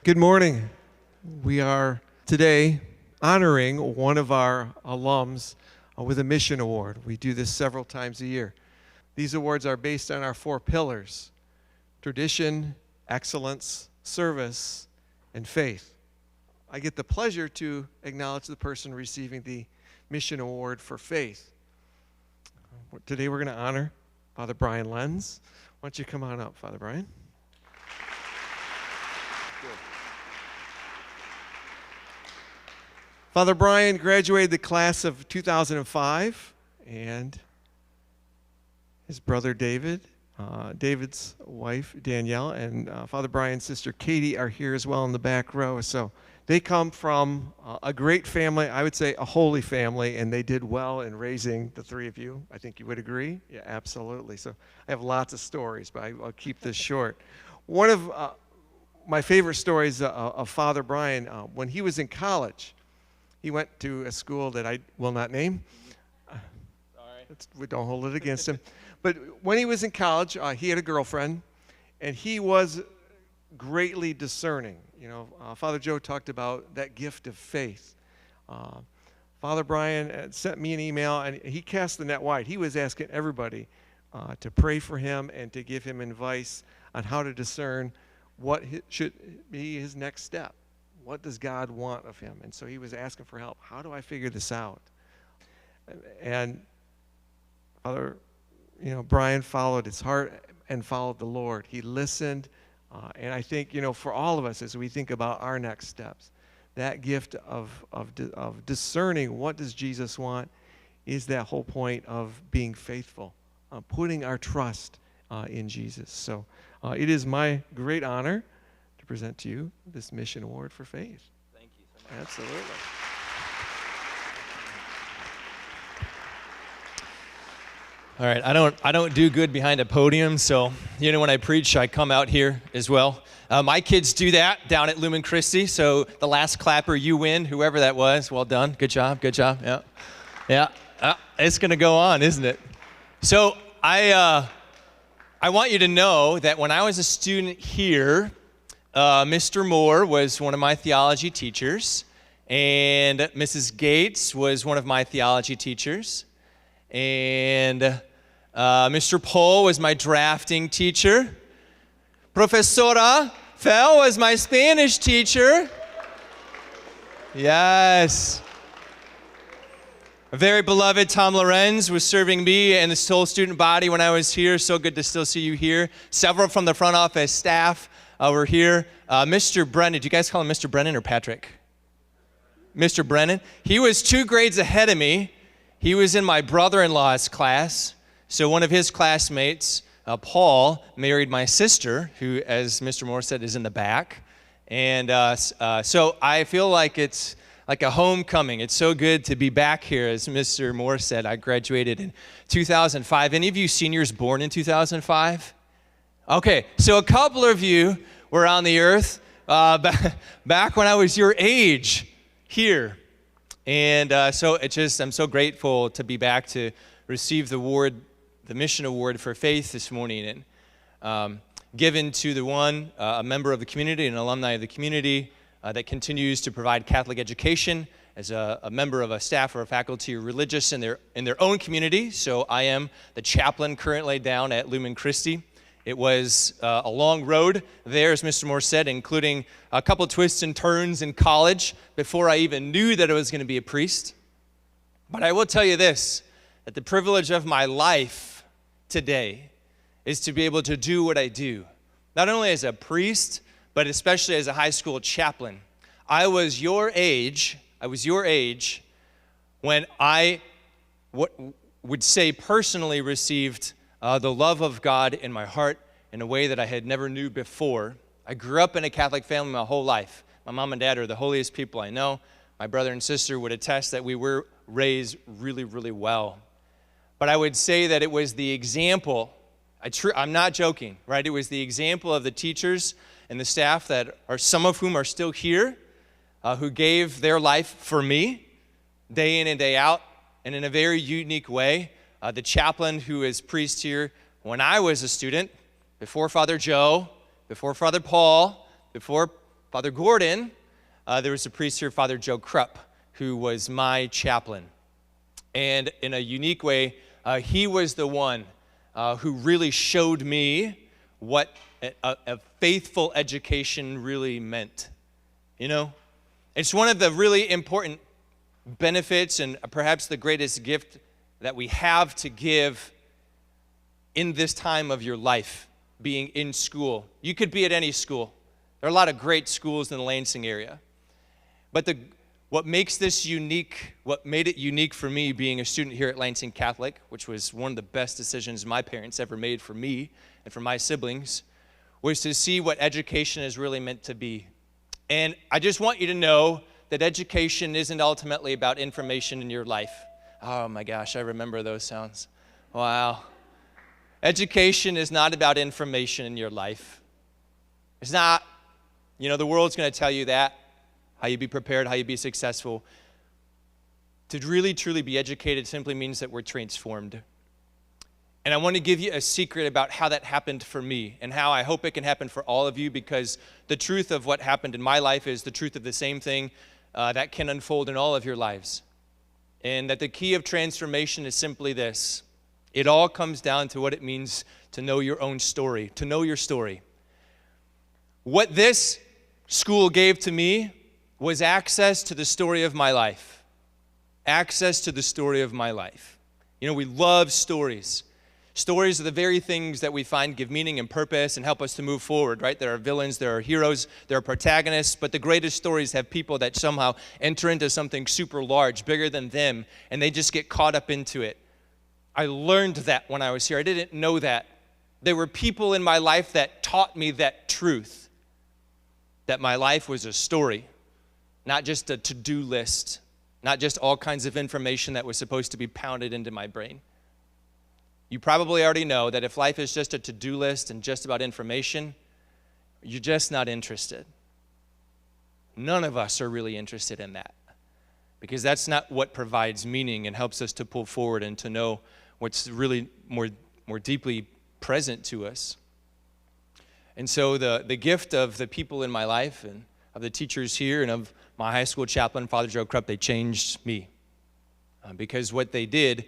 Good morning. We are today honoring one of our alums with a mission award. We do this several times a year. These awards are based on our 4 pillars: tradition, excellence, service, and faith. I get the pleasure to acknowledge the person receiving the mission award for faith. Today we're going to honor Father Brian Lenz. Why don't you come on up, Father Brian? Father Brian graduated the class of 2005, and his brother David, David's wife Danielle, and Father Brian's sister Katie are here as well in the back row. So they come from a great family, I would say a holy family, and they did well in raising the 3 of you. I think you would agree? Yeah, absolutely. So I have lots of stories, but I'll keep this short. One of my favorite stories of Father Brian, when he was in college, he went to a school that I will not name. We don't hold it against him. But when he was in college, he had a girlfriend, and he was greatly discerning. You know, Father Joe talked about that gift of faith. Father Brian sent me an email, and he cast the net wide. He was asking everybody to pray for him and to give him advice on how to discern what should be his next step. What does God want of him? And so he was asking for help. How do I figure this out? And Father, Brian followed his heart and followed the Lord. He listened. And I think, for all of us as we think about our next steps, that gift of discerning what does Jesus want is that whole point of being faithful, putting our trust in Jesus. So it is my great honor to present to you this mission award for faith. Thank you so much. Absolutely. All right, I don't do good behind a podium, so when I preach, I come out here as well. My kids do that down at Lumen Christi, so the last clapper, you win, whoever that was. Well done, good job, yeah. It's gonna go on, isn't it? So I want you to know that when I was a student here, Mr. Moore was one of my theology teachers, and Mrs. Gates was one of my theology teachers, and Mr. Pohl was my drafting teacher. Profesora Fel was my Spanish teacher. Yes. A very beloved Tom Lorenz was serving me and the whole student body when I was here. So good to still see you here. Several from the front office staff were here. Mr. Brennan, do you guys call him Mr. Brennan or Patrick? Mr. Brennan. He was 2 grades ahead of me. He was in my brother-in-law's class. So one of his classmates, Paul, married my sister, who, as Mr. Moore said, is in the back. And so I feel like it's like a homecoming. It's so good to be back here. As Mr. Moore said, I graduated in 2005. Any of you seniors born in 2005? Okay, so a couple of you were on the earth back when I was your age here. And so I'm so grateful to be back to receive the mission award for faith this morning, and given to the one, a member of the community, an alumni of the community that continues to provide Catholic education as a member of a staff or a faculty or religious in their own community. So I am the chaplain currently down at Lumen Christi. It was a long road there, as Mr. Moore said, including a couple twists and turns in college before I even knew that I was going to be a priest. But I will tell you this, that the privilege of my life today is to be able to do what I do, not only as a priest, but especially as a high school chaplain. I was your age when I would say personally received the love of God in my heart in a way that I had never knew before. I grew up in a Catholic family my whole life. My mom and dad are the holiest people I know. My brother and sister would attest that we were raised really, really well. But I would say that it was the example, I'm not joking, right? It was the example of the teachers and the staff that are, some of whom are still here, who gave their life for me day in and day out, and in a very unique way. The chaplain who is priest here when I was a student, before Father Joe, before Father Paul, before Father Gordon, there was a priest here, Father Joe Krupp, who was my chaplain. And in a unique way, he was the one who really showed me what a faithful education really meant. You know, it's one of the really important benefits and perhaps the greatest gift that we have to give in this time of your life, being in school. You could be at any school. There are a lot of great schools in the Lansing area. But what makes this unique, what made it unique for me being a student here at Lansing Catholic, which was one of the best decisions my parents ever made for me and for my siblings, was to see what education is really meant to be. And I just want you to know that education isn't ultimately about information in your life. Oh my gosh, I remember those sounds. Wow. Education is not about information in your life. It's not. You know, the world's going to tell you that, how you be prepared, how you be successful. To really, truly be educated simply means that we're transformed. And I want to give you a secret about how that happened for me and how I hope it can happen for all of you, because the truth of what happened in my life is the truth of the same thing that can unfold in all of your lives. And that the key of transformation is simply this. It all comes down to what it means to know your own story, to know your story. What this school gave to me was access to the story of my life. Access to the story of my life. You know, we love stories. Stories are the very things that we find give meaning and purpose and help us to move forward, right? There are villains, there are heroes, there are protagonists, but the greatest stories have people that somehow enter into something super large, bigger than them, and they just get caught up into it. I learned that when I was here. I didn't know that. There were people in my life that taught me that truth, that my life was a story, not just a to-do list, not just all kinds of information that was supposed to be pounded into my brain. You probably already know that if life is just a to-do list and just about information, you're just not interested. None of us are really interested in that, because that's not what provides meaning and helps us to pull forward and to know what's really more deeply present to us. And so the gift of the people in my life and of the teachers here and of my high school chaplain, Father Joe Krupp, they changed me. Because what they did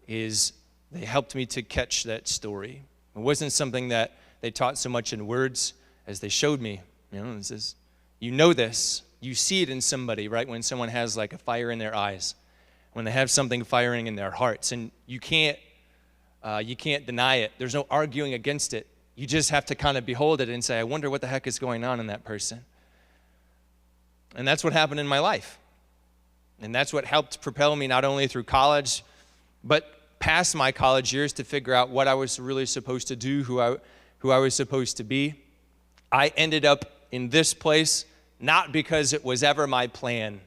is they helped me to catch that story. It wasn't something that they taught so much in words as they showed me. You know, it says, you know this. You see it in somebody, right? When someone has like a fire in their eyes, when they have something firing in their hearts, and you can't deny it. There's no arguing against it. You just have to kind of behold it and say, I wonder what the heck is going on in that person. And that's what happened in my life. And that's what helped propel me not only through college, but past my college years to figure out what I was really supposed to do, who I was supposed to be. I ended up in this place not because it was ever my plan,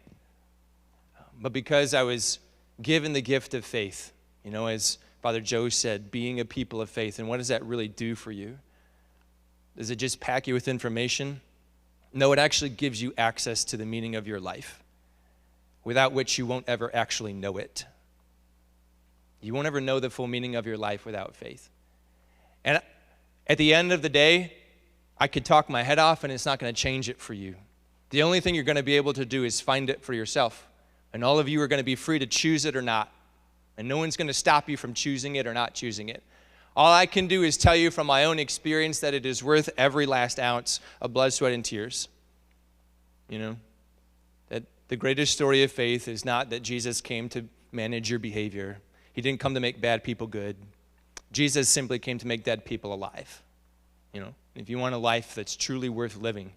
but because I was given the gift of faith. You know, as Father Joe said, being a people of faith. And what does that really do for you? Does it just pack you with information? No, it actually gives you access to the meaning of your life, without which you won't ever actually know it. You won't ever know the full meaning of your life without faith. And at the end of the day, I could talk my head off and it's not going to change it for you. The only thing you're going to be able to do is find it for yourself. And all of you are going to be free to choose it or not. And no one's going to stop you from choosing it or not choosing it. All I can do is tell you from my own experience that it is worth every last ounce of blood, sweat, and tears. You know, that the greatest story of faith is not that Jesus came to manage your behavior. He didn't come to make bad people good. Jesus simply came to make dead people alive. You know, if you want a life that's truly worth living,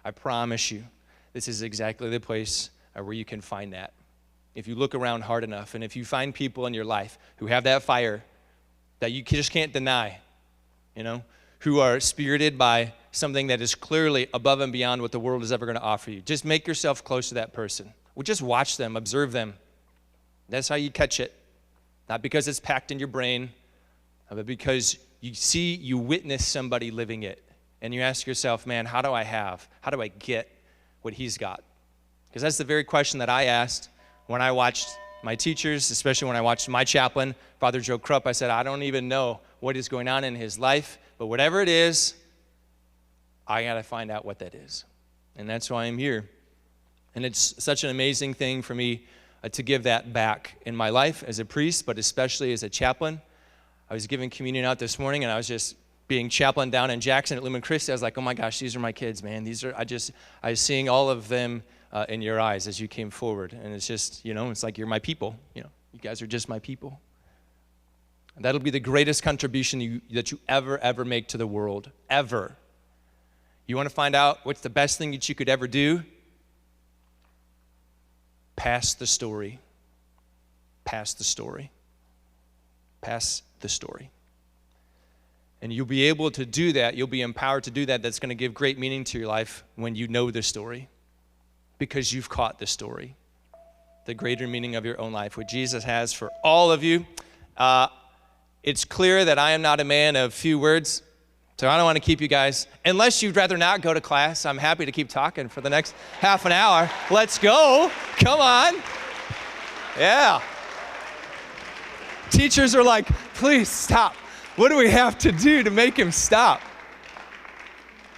I promise you, this is exactly the place where you can find that. If you look around hard enough, and if you find people in your life who have that fire that you just can't deny, you know, who are spirited by something that is clearly above and beyond what the world is ever going to offer you, just make yourself close to that person. Well, just watch them, observe them. That's how you catch it. Not because it's packed in your brain, but because you witness somebody living it. And you ask yourself, man, how do I get what he's got? Because that's the very question that I asked when I watched my teachers, especially when I watched my chaplain, Father Joe Krupp. I said, I don't even know what is going on in his life, but whatever it is, I got to find out what that is. And that's why I'm here. And it's such an amazing thing for me to give that back in my life as a priest, but especially as a chaplain. I was giving communion out this morning, and I was just being chaplain down in Jackson at Lumen Christi. I was like, oh my gosh, these are my kids, man. I was seeing all of them in your eyes as you came forward. And it's just, it's like you're my people. You guys are just my people. And that'll be the greatest contribution that you ever make to the world, ever. You want to find out what's the best thing that you could ever do? Pass the story. Pass the story. Pass the story. And you'll be able to do that. You'll be empowered to do that. That's going to give great meaning to your life when you know the story, because you've caught the story, the greater meaning of your own life, what Jesus has for all of you. It's clear that I am not a man of few words, so I don't want to keep you guys. Unless you'd rather not go to class, I'm happy to keep talking for the next half an hour. Let's go. Come on. Yeah. Teachers are like, please stop. What do we have to do to make him stop?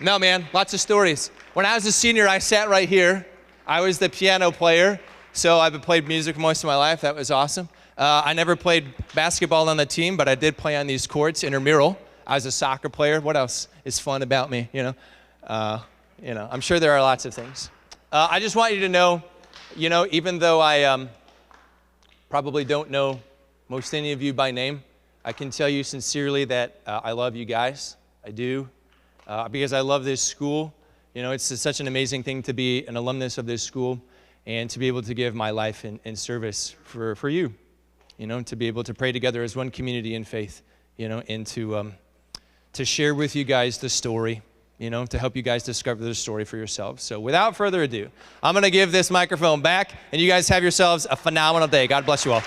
No, man, lots of stories. When I was a senior, I sat right here. I was the piano player, so I've played music most of my life. That was awesome. I never played basketball on the team, but I did play on these courts, intramural. I was a soccer player. What else is fun about me? I'm sure there are lots of things. I just want you to know, even though I probably don't know most any of you by name, I can tell you sincerely that I love you guys. I do, because I love this school. It's such an amazing thing to be an alumnus of this school and to be able to give my life in service for you. To be able to pray together as one community in faith, and to share with you guys the story, to help you guys discover the story for yourselves. So without further ado, I'm going to give this microphone back, and you guys have yourselves a phenomenal day. God bless you all.